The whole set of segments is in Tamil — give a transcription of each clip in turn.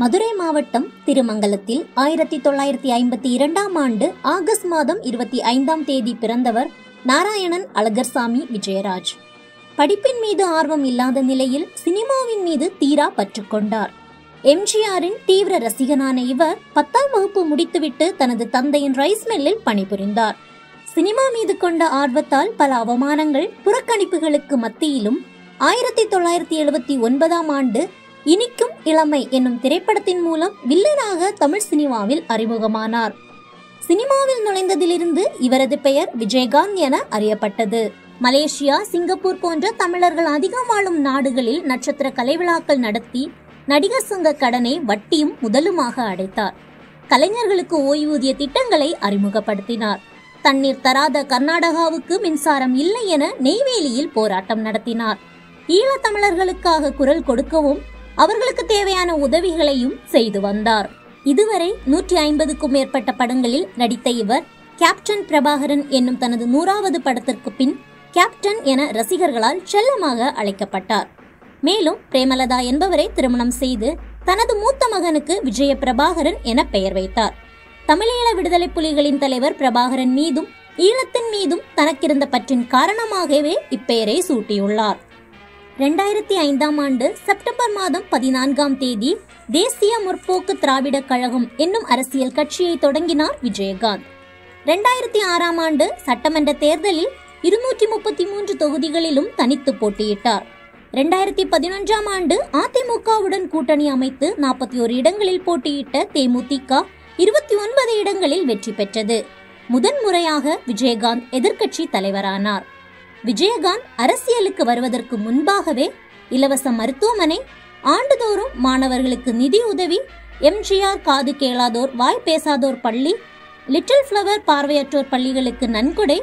மதுரை மாவட்டம் திருமங்கலத்தில் 1952ஆம் ஆண்டு ஆகஸ்ட் மாதம் 25ஆம் தேதி பிறந்தவர் நாராயணன் அழகர்சாமி விஜயராஜ். படிப்பின் மீது ஆர்வம் இல்லாத நிலையில் சினிமாவின் மீது தீரா பற்று கொண்டார். எம்ஜிஆரின் தீவிர ரசிகனான இவர் 10ஆம் வகுப்பு முடித்துவிட்டு தனது தந்தையின் ரைஸ் மில்லில் பணிபுரிந்தார். சினிமா மீது கொண்ட ஆர்வத்தால் பல அவமானங்கள், புறக்கணிப்புகளுக்கு மத்தியிலும் 1979ஆம் ஆண்டு இனிக்கும் இளமை என்னும் திரைப்படத்தின் மூலம் வில்லனாக தமிழ் சினிமாவில் அறிமுகமானார். சினிமாவில் நுழைந்ததிலிருந்து இவரது பெயர் விஜயகாந்த் என அறியப்பட்டது. மலேசியா, சிங்கப்பூர் போன்ற தமிழர்கள் அதிகம் வாழும் நாடுகளில் நட்சத்திர கலை விழாக்கள் நடத்தி நடிகர் சங்க கடனை வட்டியும் முதலுமாக அடைத்தார். கலைஞர்களுக்கு ஓய்வூதிய திட்டங்களை அறிமுகப்படுத்தினார். தண்ணீர் தராத கர்நாடகாவுக்கு மின்சாரம் இல்லை என நெய்வேலியில் போராட்டம் நடத்தினார். ஈழத்தமிழர்களுக்காக குரல் கொடுக்கவும் அவர்களுக்கு தேவையான உதவிகளையும் செய்து வந்தார். இதுவரை 150க்கும் மேற்பட்ட படங்களில் நடித்த இவர் கேப்டன் பிரபாகரன் என்னும் தனது 100வது படத்திற்கு பின் கேப்டன் என ரசிகர்களால் செல்லமாக அழைக்கப்பட்டார். மேலும் பிரேமலதா என்பவரை திருமணம் செய்து தனது மூத்த மகனுக்கு விஜய பிரபாகரன் என பெயர் வைத்தார். தமிழீழ விடுதலை புலிகளின் தலைவர் பிரபாகரன் மீதும் ஈழத்தின் மீதும் தனக்கிருந்த பற்றின் காரணமாகவே இப்பெயரை சூட்டியுள்ளார். 2005ஆம் ஆண்டு செப்டம்பர் மாதம் 14ஆம் தேதி தேசிய முற்போக்கு திராவிட கழகம் என்னும் அரசியல் கட்சியை தொடங்கினார் விஜயகாந்த். 2006ஆம் ஆண்டு சட்டமன்ற தேர்தலில் 233 தொகுதிகளிலும் தனித்து போட்டியிட்டார். 2011ஆம் ஆண்டு அதிமுகவுடன் கூட்டணி அமைத்து 41 இடங்களில் போட்டியிட்ட தேமுதிக 29 இடங்களில் வெற்றி பெற்றது. முதன்முறையாக விஜயகாந்த் எதிர்க்கட்சி தலைவரானார். விஜயகாந்த் அரசியலுக்கு வருவதற்கு முன்பாகவே இலவச மருத்துவமனை, ஆண்டுதோறும் மாணவர்களுக்கு நிதி உதவி, எம்ஜிஆர் காது கேளாதோர் வாய் பேசாதோர் பள்ளி, லிட்டில் ஃப்ளவர் பார்வையற்றோர் பள்ளிகளுக்கு நன்கொடை,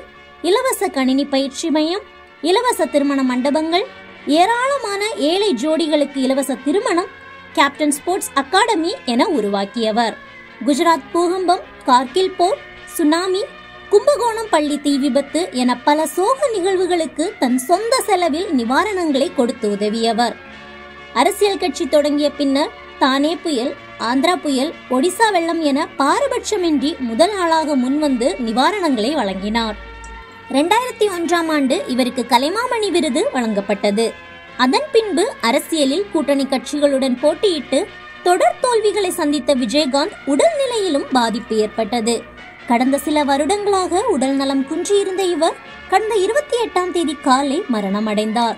இலவச கணினி பயிற்சி மையம், இலவச திருமண மண்டபங்கள், ஏராளமான ஏழை ஜோடிகளுக்கு இலவச திருமணம், கேப்டன் ஸ்போர்ட்ஸ் அகாடமி என உருவாக்கியவர். குஜராத் பூகம்பம், கார்கில் போர், சுனாமி, கும்பகோணம் பள்ளி தீ விபத்து என பல சோக நிகழ்வுகளுக்கு தன் சொந்த செலவில் நிவாரணங்களை கொடுத்து உதவியவர். அரசியல் கட்சி தொடங்கிய பின்னர் தானே புயல், ஆந்திரா புயல், ஒடிசா வெள்ளம் என பாரபட்சமின்றி முதல் ஆளாக முன்வந்து நிவாரணங்களை வழங்கினார். 2001ஆம் ஆண்டு இவருக்கு கலைமாமணி விருது வழங்கப்பட்டது. அதன் பின்பு அரசியலில் கூட்டணி கட்சிகளுடன் போட்டியிட்டு தொடர் தோல்விகளை சந்தித்த விஜயகாந்த் உடல்நிலையிலும் பாதிப்பு ஏற்பட்டது. கடந்த சில வருடங்களாக உடல் நலம் குன்றியிருந்த இவர் கடந்த 28ஆம் தேதி காலை மரணமடைந்தார்.